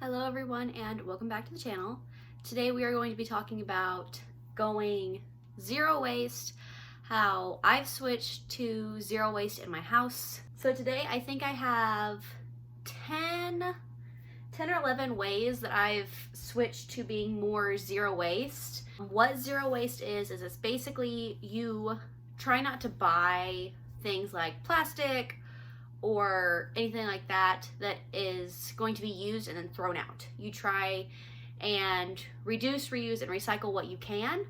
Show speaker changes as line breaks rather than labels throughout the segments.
Hello everyone and welcome back to the channel. Today we are going to be talking about going zero waste, how I've switched to zero waste in my house. So today I think I have 10 or 11 ways that I've switched to being more zero waste. What zero waste is it's basically you try not to buy things like plastic or anything like that that is going to be used and then thrown out. You try and reduce, reuse, and recycle what you can,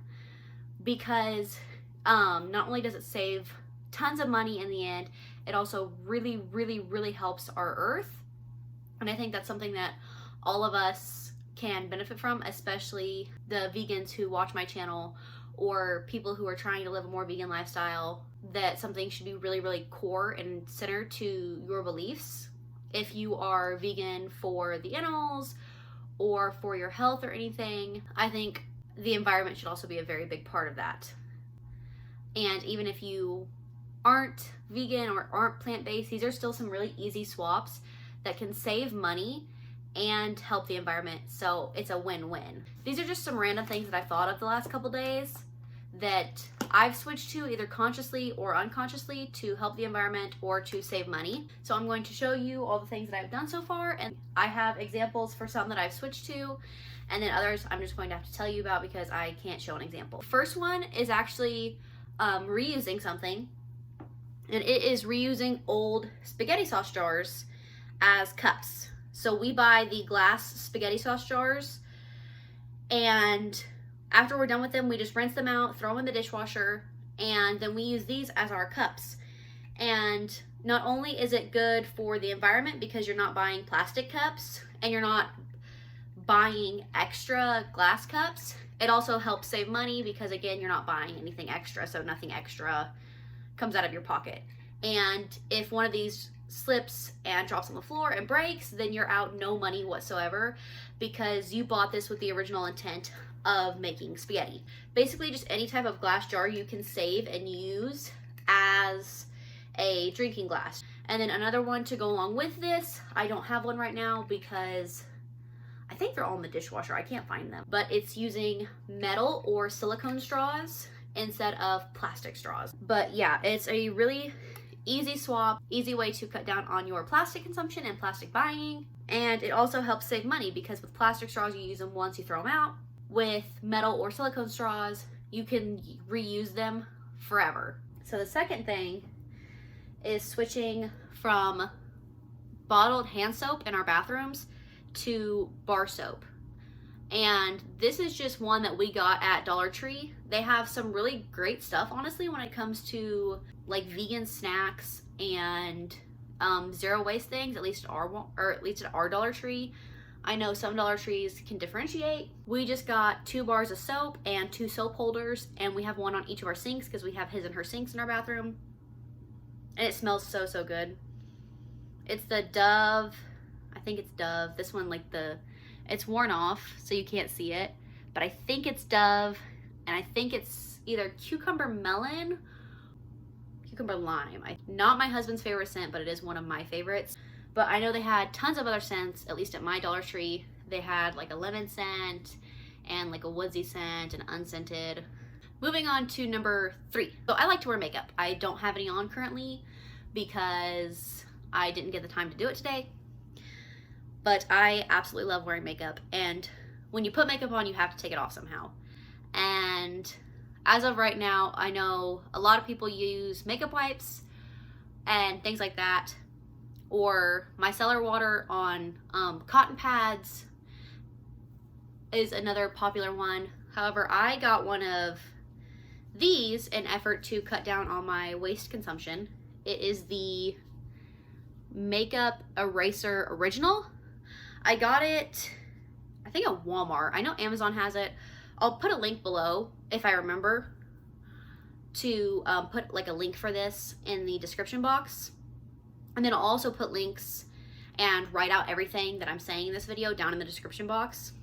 because not only does it save tons of money in the end, it also really helps our earth. And I think that's something that all of us can benefit from, especially the vegans who watch my channel or people who are trying to live a more vegan lifestyle, that something should be really core and center to your beliefs. If you are vegan for the animals or for your health or anything, I think the environment should also be a very big part of that. And even if you aren't vegan or aren't plant-based, these are still some really easy swaps that can save money and help the environment, so it's a win-win. These are just some random things that I've thought of the last couple days that I've switched to either consciously or unconsciously to help the environment or to save money. So I'm going to show you all the things that I've done so far, and I have examples for some that I've switched to, and then others I'm just going to have to tell you about because I can't show an example. First one is actually reusing something, and it is reusing old spaghetti sauce jars as cups. So we buy the glass spaghetti sauce jars, and after we're done with them, we just rinse them out, throw them in the dishwasher, and then we use these as our cups. And not only is it good for the environment because you're not buying plastic cups and you're not buying extra glass cups, it also helps save money because, again, you're not buying anything extra, so nothing extra comes out of your pocket. And if one of these slips and drops on the floor and breaks, then you're out no money whatsoever because you bought this with the original intent of making spaghetti. Basically, just any type of glass jar you can save and use as a drinking glass. And then another one to go along with this, I don't have one right now because I think they're all in the dishwasher. I can't find them. But it's using metal or silicone straws instead of plastic straws. But yeah, it's a really easy swap, easy way to cut down on your plastic consumption and plastic buying. And it also helps save money because with plastic straws, you use them once, you throw them out. With metal or silicone straws, you can reuse them forever. So the second thing is switching from bottled hand soap in our bathrooms to bar soap. And this is just one that we got at Dollar Tree. They have some really great stuff, honestly, when it comes to like vegan snacks and zero waste things, at least at our Dollar Tree. I know some Dollar Trees can differentiate. We just got 2 bars of soap and 2 soap holders, and we have one on each of our sinks because we have his and her sinks in our bathroom. And it smells so good. It's the Dove, I think it's Dove. This one, it's worn off so you can't see it, but I think it's Dove, and I think it's either cucumber melon, cucumber lime. Not my husband's favorite scent, but it is one of my favorites. But I know they had tons of other scents, at least at my Dollar Tree. They had like a lemon scent and like a woodsy scent and unscented. Moving on to number 3. So I like to wear makeup. I don't have any on currently because I didn't get the time to do it today. But I absolutely love wearing makeup. And when you put makeup on, you have to take it off somehow. And as of right now, I know a lot of people use makeup wipes and things like that, or micellar water on cotton pads is another popular one. However, I got one of these in effort to cut down on my waste consumption. It is the Makeup Eraser Original. I got it, I think at Walmart. I know Amazon has it. I'll put a link below if I remember to put like a link for this in the description box. And then I'll also put links and write out everything that I'm saying in this video down in the description box.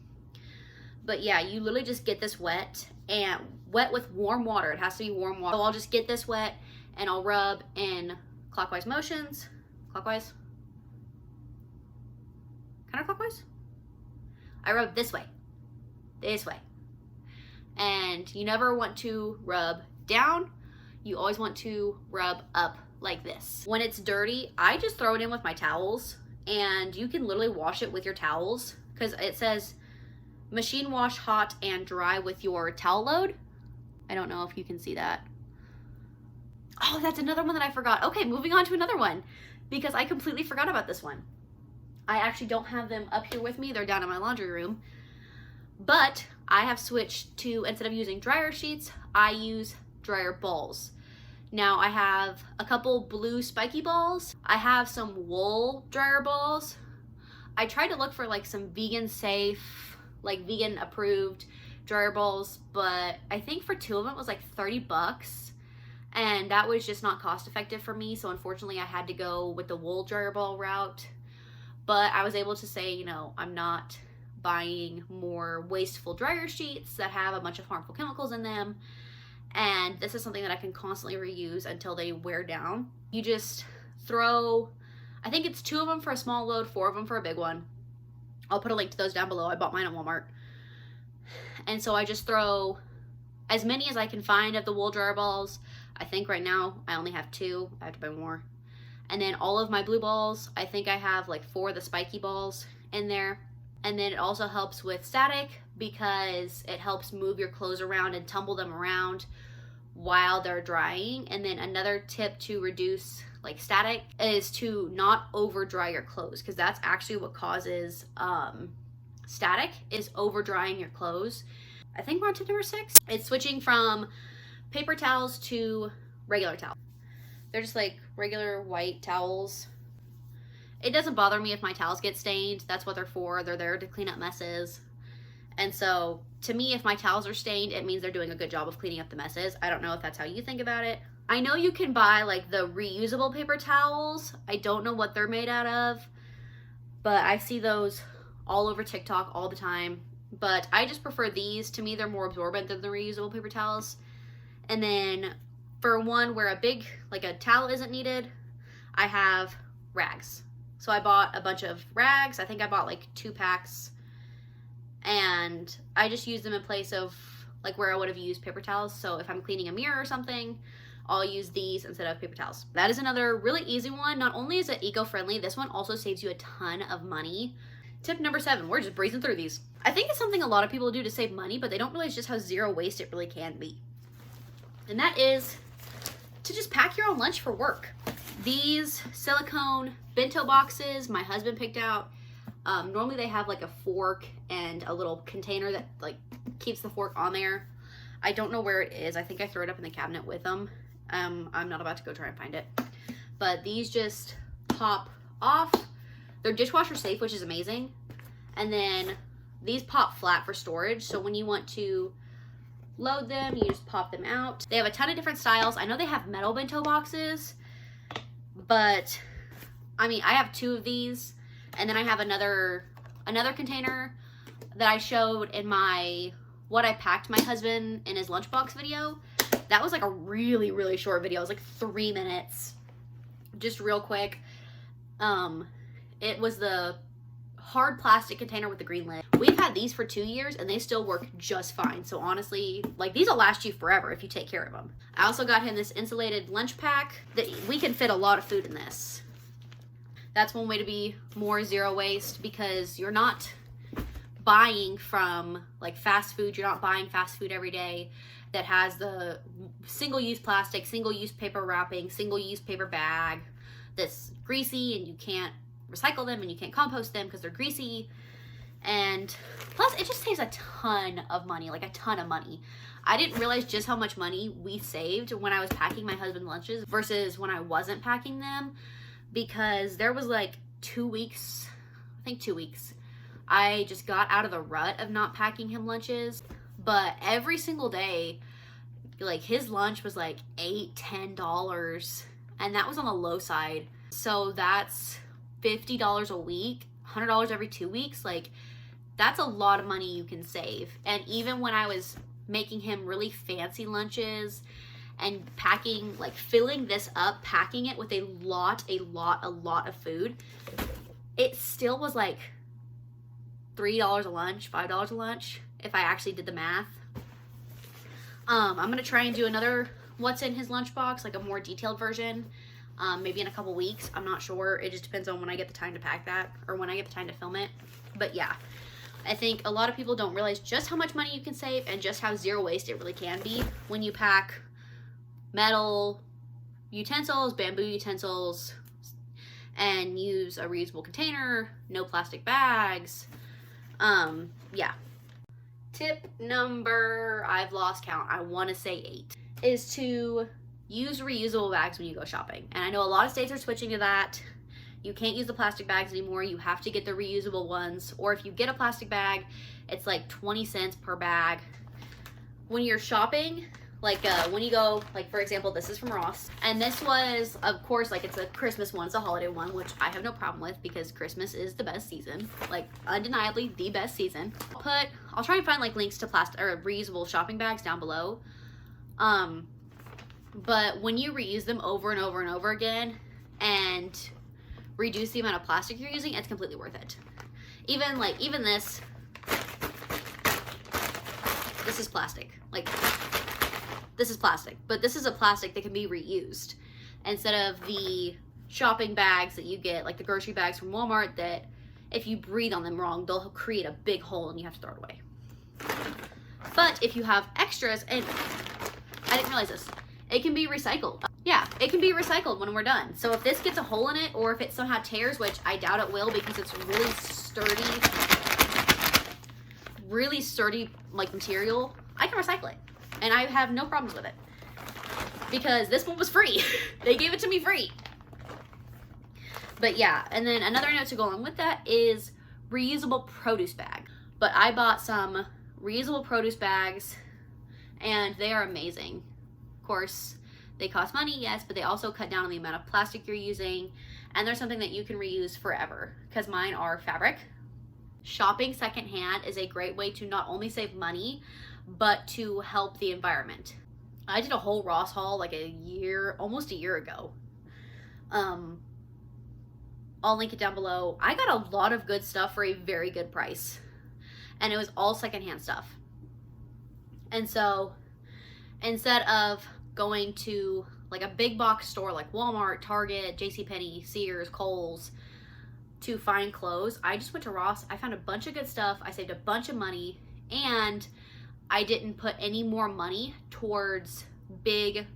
But yeah, you literally just get this wet with warm water. It has to be warm water. So I'll just get this wet and I'll rub in clockwise motions. Clockwise? Counterclockwise? I rub this way, and you never want to rub down. You always want to rub up like this. When it's dirty, I just throw it in with my towels, and you can literally wash it with your towels because it says machine wash hot and dry with your towel load. I don't know if you can see that. Oh, that's another one that I forgot. Okay, moving on to another one because I completely forgot about this one. I actually don't have them up here with me. They're down in my laundry room. But I have switched to, instead of using dryer sheets, I use dryer balls. Now I have a couple blue spiky balls. I have some wool dryer balls. I tried to look for like some vegan safe, like vegan approved dryer balls, but I think for 2 of them it was like 30 bucks. And that was just not cost effective for me. So unfortunately I had to go with the wool dryer ball route. But I was able to say, you know, I'm not buying more wasteful dryer sheets that have a bunch of harmful chemicals in them. And this is something that I can constantly reuse until they wear down. You just throw, I think it's 2 of them for a small load, 4 of them for a big one. I'll put a link to those down below. I bought mine at Walmart. And so I just throw as many as I can find of the wool dryer balls. I think right now I only have 2. I have to buy more. And then all of my blue balls, I think I have like 4 of the spiky balls in there. And then it also helps with static because it helps move your clothes around and tumble them around while they're drying. And then another tip to reduce like static is to not over dry your clothes, because that's actually what causes static, is over drying your clothes. I think we're on tip number 6. It's switching from paper towels to regular towels. They're just like regular white towels. It doesn't bother me if my towels get stained. That's what they're for. They're there to clean up messes. And so to me, if my towels are stained, it means they're doing a good job of cleaning up the messes. I don't know if that's how you think about it. I know you can buy like the reusable paper towels. I don't know what they're made out of, but I see those all over TikTok all the time. But I just prefer these. To me, they're more absorbent than the reusable paper towels. And then for one where a towel isn't needed, I have rags. So I bought a bunch of rags. I think I bought like 2 packs. And I just use them in place of like where I would have used paper towels. So if I'm cleaning a mirror or something, I'll use these instead of paper towels. That is another really easy one. Not only is it eco-friendly, this one also saves you a ton of money. Tip number 7, we're just breezing through these. I think it's something a lot of people do to save money, but they don't realize just how zero waste it really can be. And that is to just pack your own lunch for work. These silicone bento boxes my husband picked out. Normally they have like a fork and a little container that like keeps the fork on there. I don't know where it is. I think I threw it up in the cabinet with them. I'm not about to go try and find it. But these just pop off. They're dishwasher safe, which is amazing. And then these pop flat for storage. So when you want to load them, you just pop them out. They have a ton of different styles. I know they have metal bento boxes, but I mean, I have 2 of these. And then I have another container that I showed in my what I packed my husband in his lunchbox video. That was like a really, really short video. It was like 3 minutes, just real quick. It was the hard plastic container with the green lid. We've had these for 2 years and they still work just fine. So honestly, like these will last you forever if you take care of them. I also got him this insulated lunch pack that we can fit a lot of food in this. That's one way to be more zero waste, because you're not buying from like fast food. You're not buying fast food every day that has the single-use plastic, single-use paper wrapping, single-use paper bag that's greasy and you can't recycle them and you can't compost them because they're greasy. And plus it just saves a ton of money, like a ton of money. I didn't realize just how much money we saved when I was packing my husband's lunches versus when I wasn't packing them, because there was like 2 weeks, I think 2 weeks, I just got out of the rut of not packing him lunches. But every single day, like his lunch was like $8-10, and that was on the low side. So that's $50 a week, $100 every 2 weeks. Like that's a lot of money you can save. And even when I was making him really fancy lunches and packing, like filling this up, packing it with a lot of food, it still was like $3 a lunch, $5 a lunch, if I actually did the math. I'm gonna try and do another what's in his lunchbox, like a more detailed version, maybe in a couple weeks. I'm not sure. It just depends on when I get the time to pack that, or when I get the time to film it. But yeah, I think a lot of people don't realize just how much money you can save and just how zero waste it really can be when you pack metal utensils, bamboo utensils, and use a reusable container, no plastic bags. Yeah. Tip number, I've lost count, I want to say 8, is to use reusable bags when you go shopping. And I know a lot of states are switching to that. You can't use the plastic bags anymore. You have to get the reusable ones. Or if you get a plastic bag, it's like 20 cents per bag. When you're shopping, like when you go, like for example, this is from Ross. And this was, of course, like it's a Christmas one, it's a holiday one, which I have no problem with because Christmas is the best season. Like undeniably the best season. I'll try and find like links to plastic or reusable shopping bags down below. But when you reuse them over and over and over again and reduce the amount of plastic you're using, it's completely worth it. Even this is plastic. Like, this is plastic, but this is a plastic that can be reused instead of the shopping bags that you get, like the grocery bags from Walmart, that if you breathe on them wrong, they'll create a big hole and you have to throw it away. But if you have extras, and I didn't realize this, it can be recycled. Yeah, it can be recycled when we're done. So if this gets a hole in it, or if it somehow tears, which I doubt it will because it's really sturdy like material, I can recycle it. And I have no problems with it because this one was free. They gave it to me free. But yeah, and then another note to go along with that is reusable produce bag. But I bought some reusable produce bags and they are amazing. Of course, they cost money, yes, but they also cut down on the amount of plastic you're using, and they're something that you can reuse forever because mine are fabric. Shopping secondhand is a great way to not only save money, but to help the environment. I did a whole Ross haul like almost a year ago. I'll link it down below. I got a lot of good stuff for a very good price, and it was all secondhand stuff. And so instead of going to like a big box store like Walmart, Target, JCPenney, Sears, Kohl's to find clothes, I just went to Ross. I found a bunch of good stuff. I saved a bunch of money, and I didn't put any more money towards big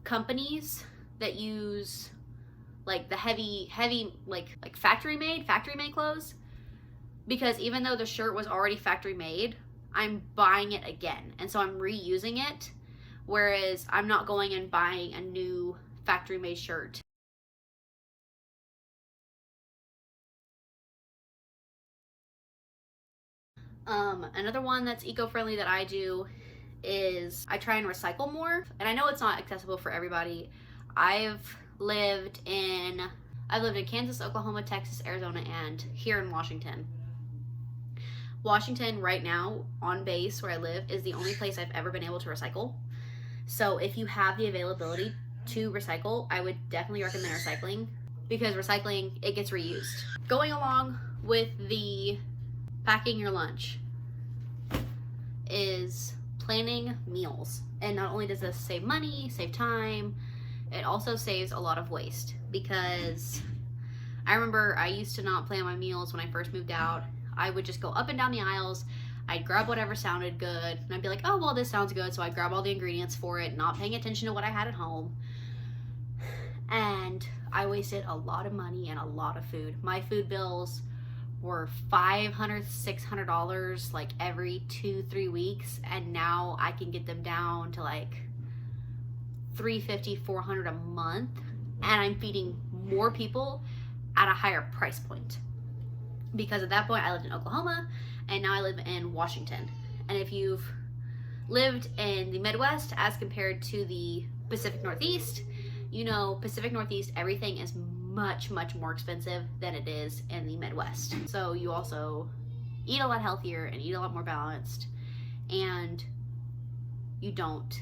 companies that use like the heavy like factory made clothes, because even though the shirt was already factory made, I'm buying it again, and so I'm reusing it, whereas I'm not going and buying a new factory made shirt. Another one that's eco-friendly that I do is I try and recycle more, and I know it's not accessible for everybody. I've lived in Kansas, Oklahoma, Texas, Arizona, and here in Washington. Washington right now, on base where I live, is the only place I've ever been able to recycle. So if you have the availability to recycle, I would definitely recommend recycling, because recycling, it gets reused. Going along with the packing your lunch is planning meals. And not only does this save money, save time, it also saves a lot of waste, because I remember I used to not plan my meals when I first moved out. I would just go up and down the aisles. I'd grab whatever sounded good, and I'd be like, oh, well, this sounds good. So I'd grab all the ingredients for it, not paying attention to what I had at home. And I wasted a lot of money and a lot of food. My food bills were $500, $600 like every 2-3 weeks, and now I can get them down to like $350, $400 a month, and I'm feeding more people at a higher price point, because at that point I lived in Oklahoma and now I live in Washington. And if you've lived in the Midwest as compared to the Pacific Northeast, you know, Pacific Northeast, everything is much more expensive than it is in the Midwest. So you also eat a lot healthier and eat a lot more balanced, and you don't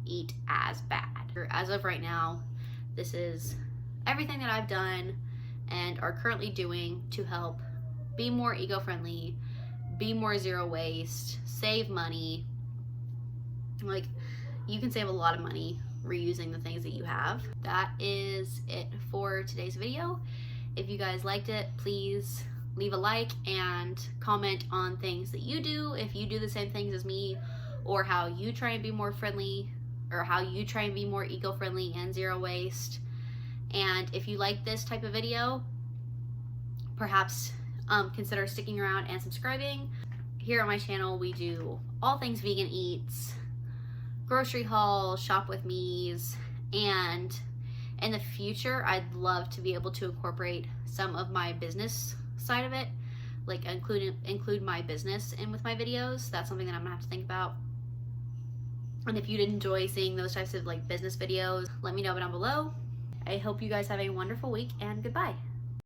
eat as bad. As of right now, this is everything that I've done and are currently doing to help be more eco-friendly, be more zero waste, save money. Like, you can save a lot of money reusing the things that you have. That is it for today's video. If you guys liked it, please leave a like and comment on things that you do, if you do the same things as me, or how you try and be more friendly, or how you try and be more eco-friendly and zero waste. And if you like this type of video, perhaps consider sticking around and subscribing. Here on my channel, we do all things vegan eats, grocery hauls, shop with me's, and in the future, I'd love to be able to incorporate some of my business side of it, like include my business in with my videos. That's something that I'm gonna have to think about. And if you'd enjoy seeing those types of like business videos, let me know down below. I hope you guys have a wonderful week, and goodbye.